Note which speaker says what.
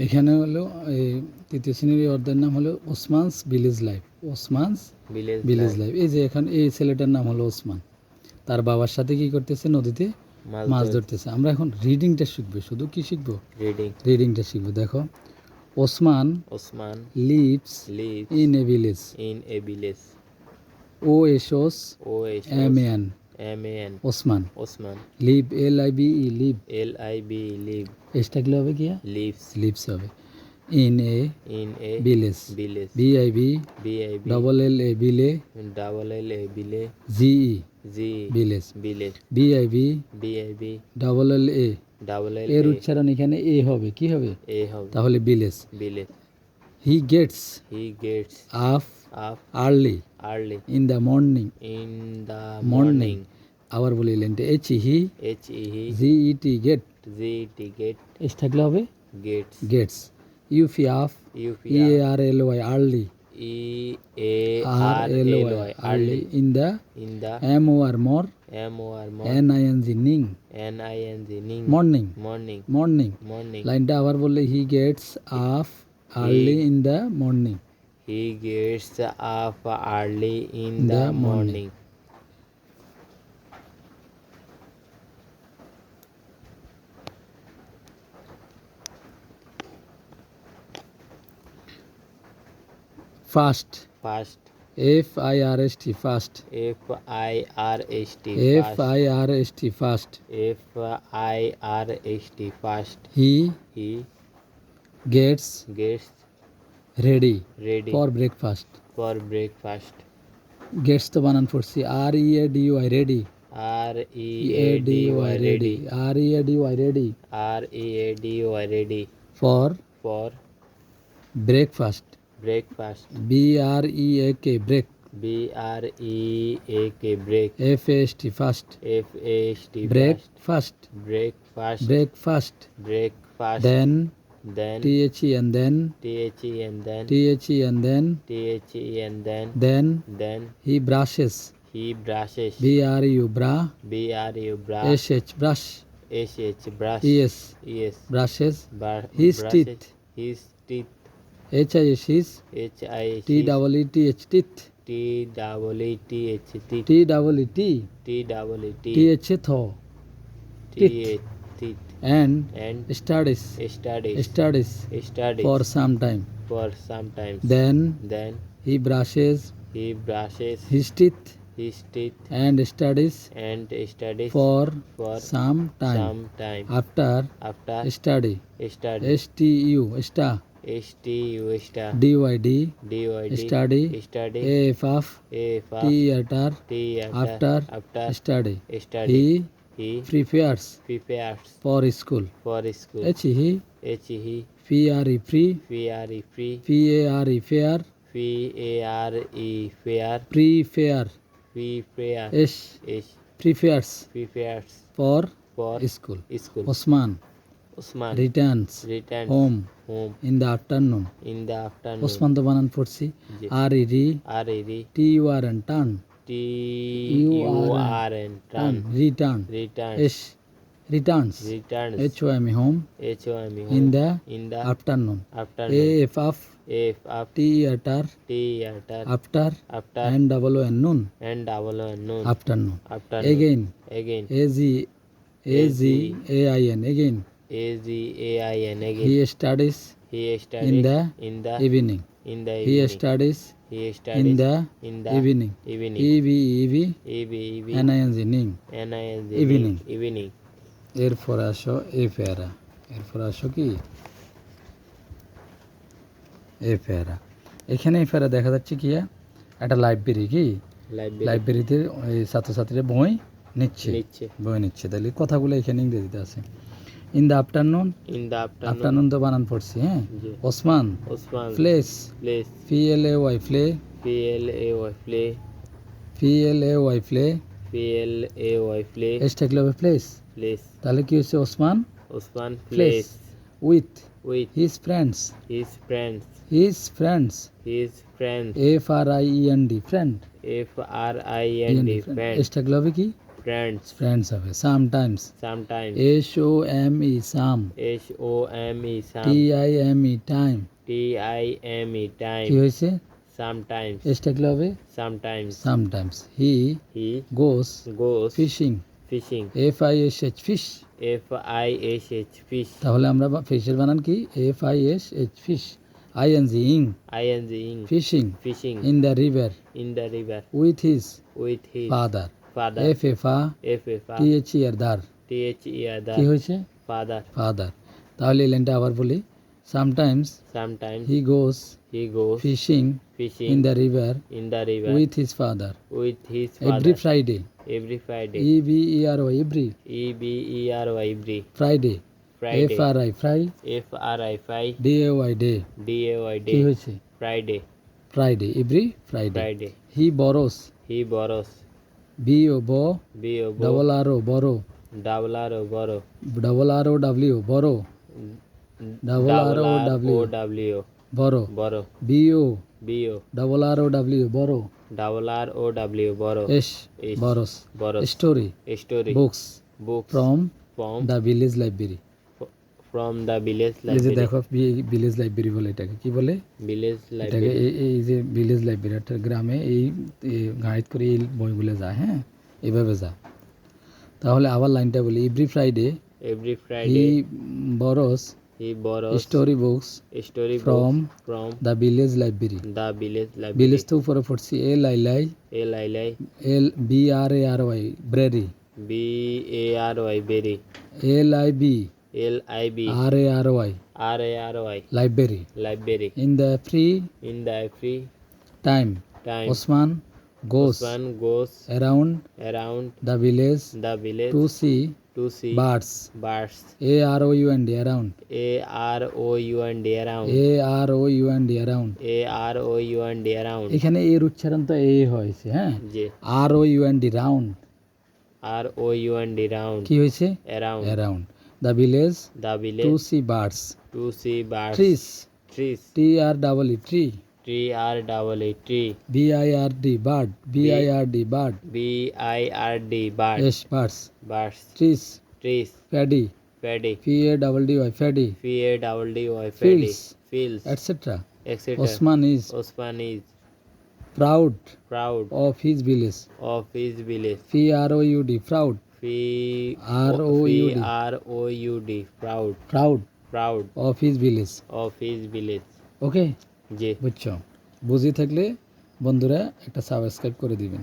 Speaker 1: এখানে হলো এই তৃতীয় শ্রেণীর অধ্যায়ের নাম হলো Osman's village life. Osman's village life. এই যে এখন এই ছেলেটার নাম হলো ওসমান, তার বাবার সাথে কি করতেছে, নদীতে মাছ ধরতেছে। আমরা এখন রিডিংটা শিখবো, শুধু কি শিখবো, রিডিংটা শিখবো। দেখো, Osman lives in a village. ও এসোস a man, Osman. Live LIVE, live. এসটা কি হবে, কি লিভস হবে। In a village, BIV LLA ভিলে, GE ভিলেজ, BIV LLA। এর উচ্চারণ এখানে এ হবে, কি হবে, তাহলে village. He gets up early in the morning. আবার বলিলেন হি, GET গেট। এস থাকলে হবে গেটস। ইউফি up EARLY early, early in the MOR mor, NING ning, morning. লাইনটা আবার বললে, he gets up early in the morning. First, FIRST first, first. He gets ready for breakfast. Gets তো বানান পড়ছি, READY ready, ready for breakfast. BREAK break, FAST fast, breakfast. Then THE and then he brushes, BRU bra, SH brush, ES brushes his teeth, HIS his, TEETH teeth, TEETH tho, teeth. And studies for some time. Then he brushes his teeth and studies for some time. After study, STU sta, DYD study, AFF theater after study. He prepares for school. HE PRE free, PARE fair, prepare, S prepares for school. Osman returns home in the afternoon. Osman তো বানান পড়ছি, RED TUR and turn, return, S returns, HOME home in the afternoon. AFF theater after and noon, afternoon. Again AGAIN again. He studies in the evening. He studies in the evening. EVE NING evening. এরপর আসো এ পেয়ারা, কি এ পেয়ারা। এখানে এই পেয়ারা দেখা যাচ্ছে কি একটা লাইব্রেরি, কি লাইব্রেরিতে ওই ছাত্রছাত্রীরা বই নিচ্ছে। তাহলে কথাগুলো এখানে ইংরেজিতে আছে। ইন দ্য আফটারনুন তো বানান পড়ছি, হ্যাঁ। ওসমান প্লেস, PLAY প্লে, এস থাকলে হবে প্লেস। তাহলে কি হচ্ছে, Osman plays with his friends, FRIEND ফ্রেন্ড। এস থাকলে হবে কি ফ্রেন্ডস হবে। Sometimes, S O M E some, T I M E time, কি হয়েছে? এস থাকলে হবে sometimes. He goes fishing, F I S H fish. তাহলে আমরা ফিশের বানান কি? F I S H fish. I N G ing, fishing in the river with his father, F এ ফা, টি এইচ ই আর দার, কি হয়েছে? ফাদার। তাহলে এই লাইনটা আবার বলি। Sometimes he goes fishing in the river with his father every Friday, E B E R Y every, Friday, F R I fry, D A Y day, কি হয়েছে? Friday, every Friday. He borrows, B O ব, double R O বড়, double R O W বড়, double R O W বড়, B O double R O W বড়, S borrows. Story books from the village library. এই যে দেখো village library বলে এটাকে, কি বলে? এটাকে এই যে ভিলেজ লাইব্রেরি, অর্থাৎ গ্রামে এই গাইড করে এই বইগুলো যায়। হ্যাঁ, এভাবে যা। তাহলে আবার লাইনটা বলি। Every Friday he borrows story books from the village library. Village তো উপরে পড়ছি, এল আই লাই, L B R A R Y ব্রেরি, L I B R A R Y library. In the free time Osman goes around the village to see birds, A R O U N D, around, around, এখানে এর উচ্চারণ তো এ হয়েছে। হ্যাঁ, R O U N D round, কি হয়েছে? Around the village to see birds, trees, T R double E tree, B I R D bird, S birds, trees, paddy, P A double D Y paddy, fields, etcetera. Osman is proud of his village, P R O U D, proud, proud of his village. ওকে, বুঝছো? বুঝি থাকলে বন্ধুরা একটা subscribe করে দিবেন।